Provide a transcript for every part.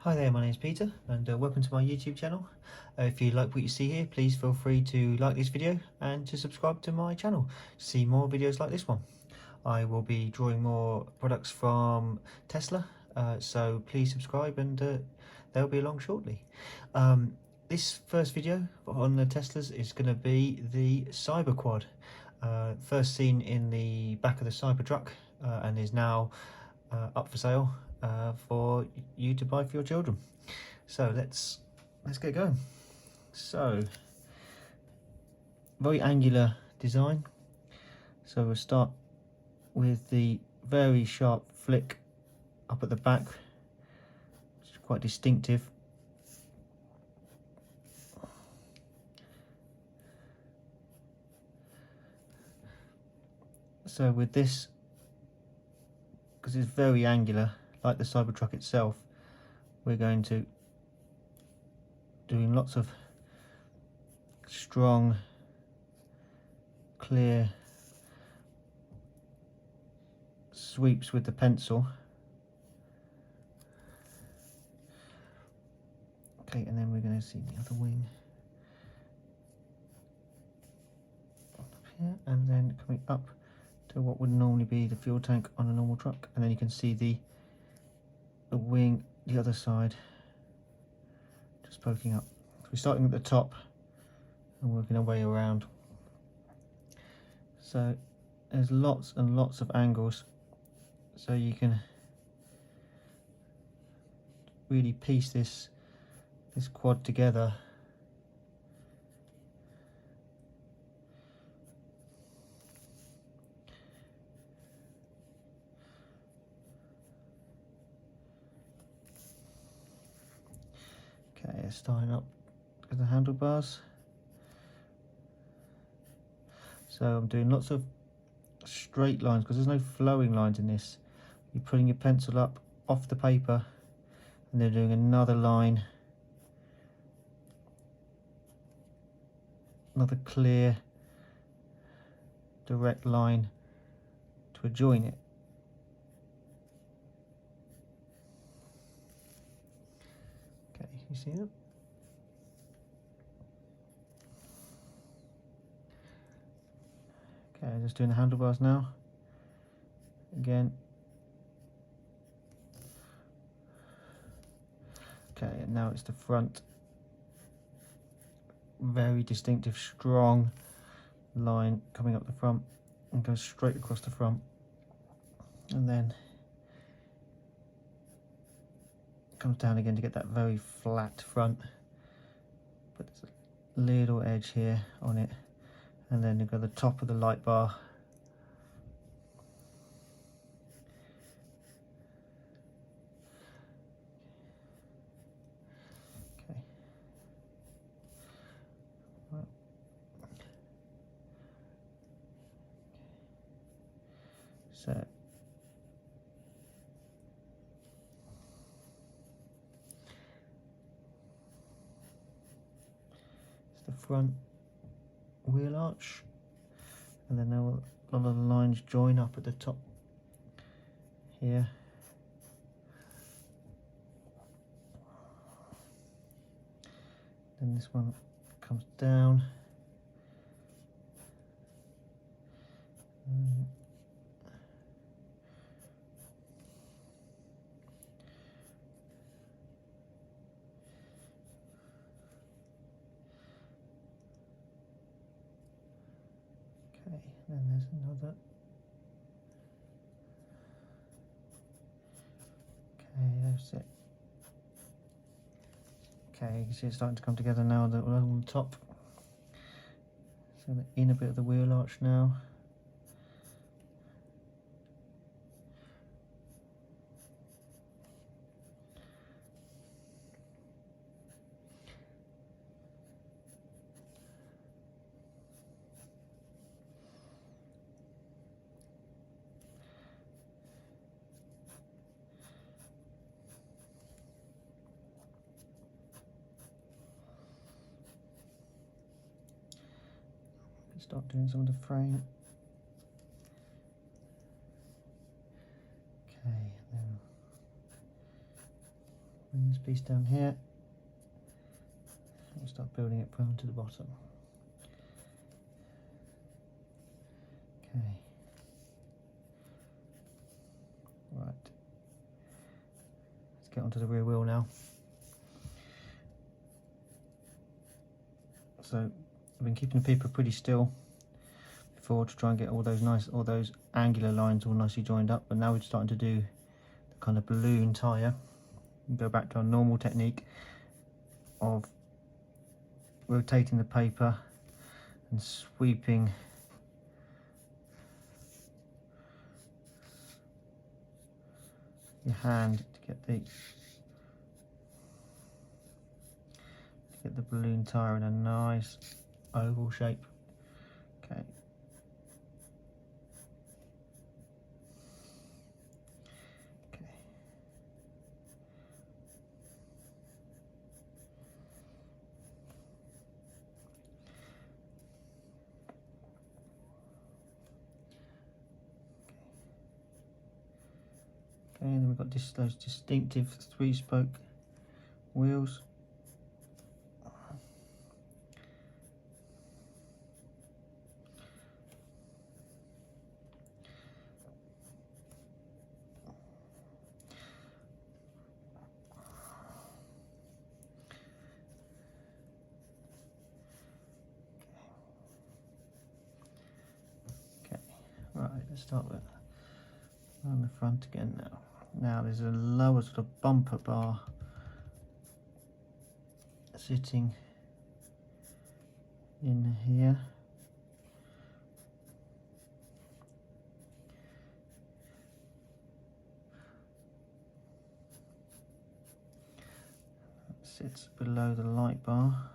Hi there, my name is Peter and welcome to my YouTube channel. If you like what you see here, please feel free to like this video and to subscribe to my channel to see more videos like this one. I will be drawing more products from Tesla, so please subscribe and they'll be along shortly. This first video on the Teslas is going to be the CYBERQUAD, first seen in the back of the Cybertruck and is now up for sale for you to buy for your children. So let's get going. So very angular design, so we'll start with the very sharp flick up at the back, which is quite distinctive. So with this, because it's very angular like the Cybertruck itself, we're going to doing lots of strong, clear sweeps with the pencil. Okay, and then we're going to see the other wing up here, and then coming up to what would normally be the fuel tank on a normal truck, and then you can see the wing the other side just poking up. So we're starting at the top and working our way around. So there's lots and lots of angles, so you can really piece this quad together. Okay, starting up with the handlebars. So I'm doing lots of straight lines because there's no flowing lines in this. You're putting your pencil up off the paper and then doing another line, another clear direct line to join it. Okay, you see that? Okay, just doing the handlebars now. Again. Okay, and now it's the front. Very distinctive, strong line coming up the front and goes straight across the front. And then comes down again to get that very flat front. But there's a little edge here on it. And then you've got the top of the light bar. Okay. Right. So it's the front wheel arch, and then a lot of the lines join up at the top here. Then this one comes down. Okay, then there's another. Okay, that's it. Okay, you can see it's starting to come together now on the top. So the inner bit of the wheel arch now. Start doing some of the frame. Okay, then bring this piece down here. We'll start building it from to the bottom. Okay. Right. Let's get onto the rear wheel now. So I've been keeping the paper pretty still before to try and get all those angular lines all nicely joined up, but now we're starting to do the kind of balloon tire. And go back to our normal technique of rotating the paper and sweeping your hand to get the balloon tire in a nice oval shape. Okay. Okay, and then we've got those distinctive 3-spoke wheels. Okay, right, let's start with on the front again now. Now there's a lower sort of bumper bar sitting in here. It sits below the light bar.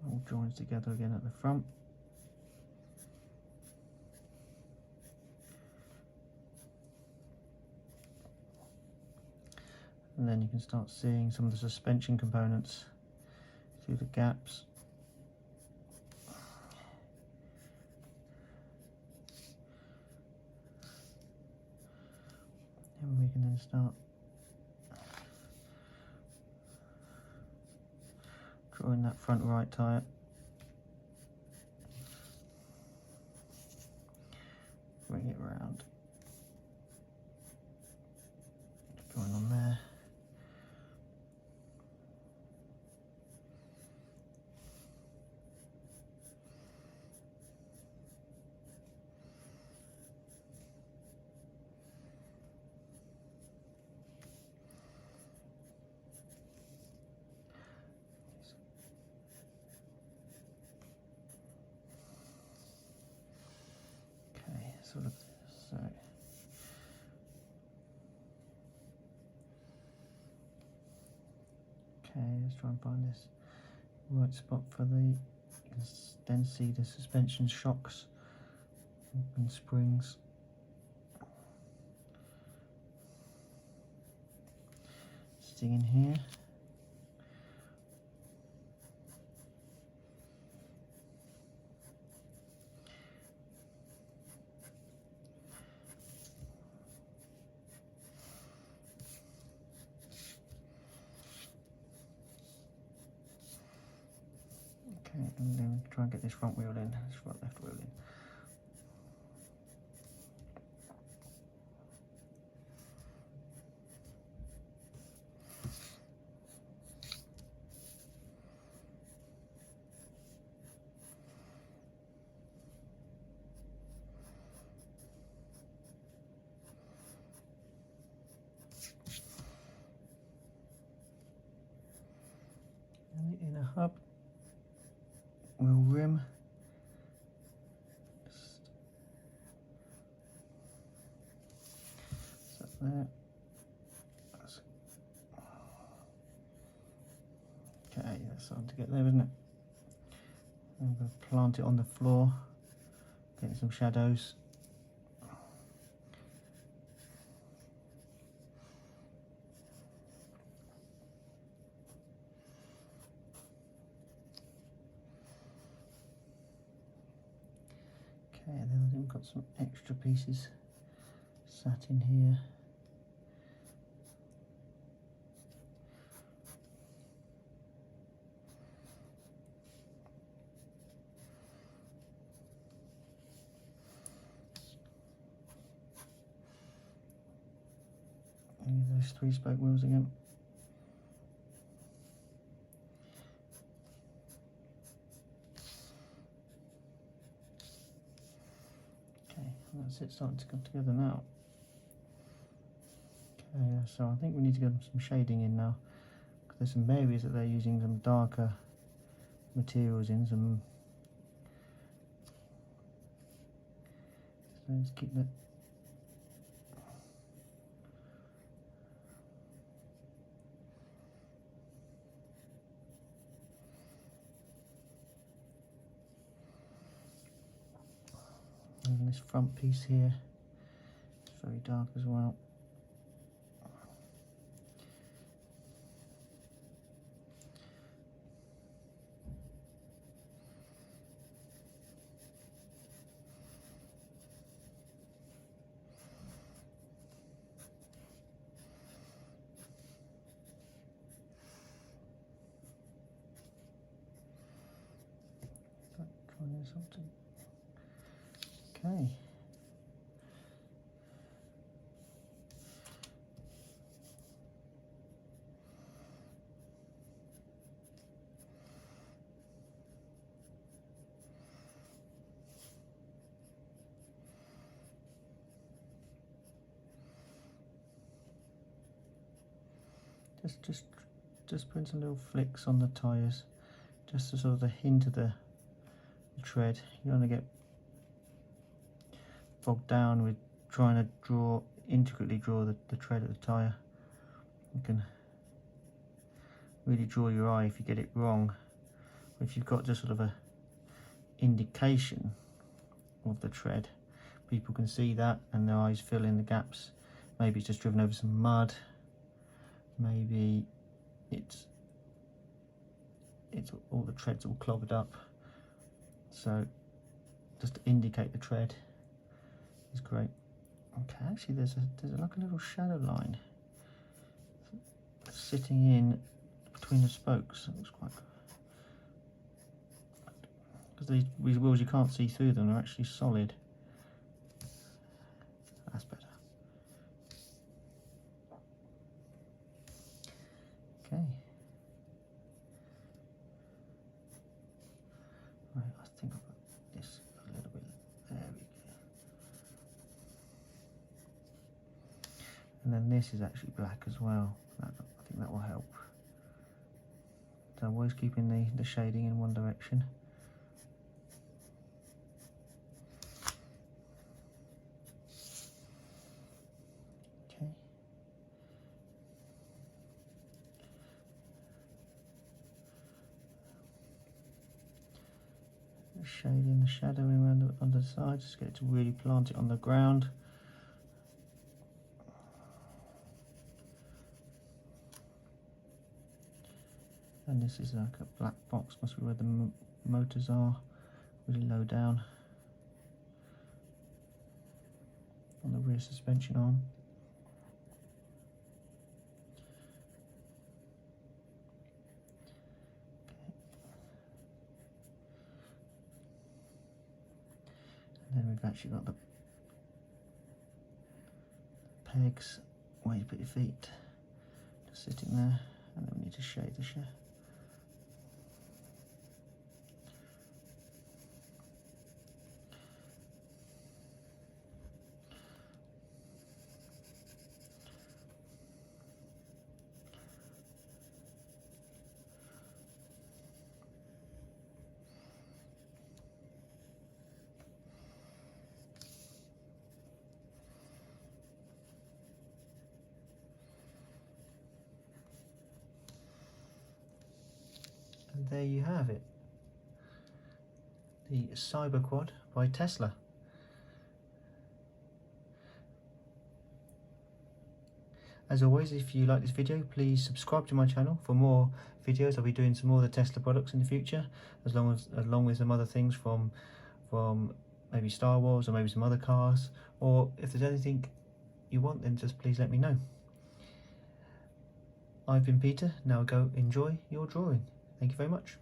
All joins together again at the front. And then you can start seeing some of the suspension components through the gaps. And we can then start drawing that front right tyre. Bring it round. Going on there. Sort of so. Okay, let's try and find this right spot for the. You can then see the suspension shocks and springs. Sitting in here. Okay, and then try and get this front wheel in, this front left wheel in. And the inner hub. Wheel rim. Set there. Okay, that's starting to get there, isn't it? I'm going to plant it on the floor, getting some shadows. I've got some extra pieces sat in here. Those 3-spoke wheels again. Okay, that's it starting to come together now. Okay, so I think we need to get some shading in now. There's some areas that they're using some darker materials in. So let's keep that. And this front piece here is very dark as well. Something. Okay. Just putting some little flicks on the tyres, just to sort of hint of the tread. You don't want to get bogged down with trying to intricately draw the tread of the tyre. You can really draw your eye if you get it wrong. If you've got just sort of a indication of the tread, people can see that and their eyes fill in the gaps. Maybe it's just driven over some mud, maybe it's all the tread's all clogged up. So just to indicate the tread is great. Okay, actually there's like a little shadow line sitting in between the spokes. That looks quite good. Because these wheels, you can't see through them, they're actually solid. That's better. Okay. Right, I think I've got this a little bit. There we go. And then this is actually black as well. I think that will help. So I'm always keeping the shading in one direction. Okay. Shading the shadowing around on the side, just get it to really plant it on the ground. And this is like a black box, must be where the motors are, really low down on the rear suspension arm. And then we've actually got the pegs where you put your feet, just sitting there, and then we need to shade the shaft. And there you have it, the CYBERQUAD by Tesla. As always, if you like this video, please subscribe to my channel for more videos. I'll be doing some more of the Tesla products in the future, along with some other things from maybe Star Wars or maybe some other cars, or if there's anything you want, then just please let me know. I've been Peter, now go enjoy your drawing. Thank you very much.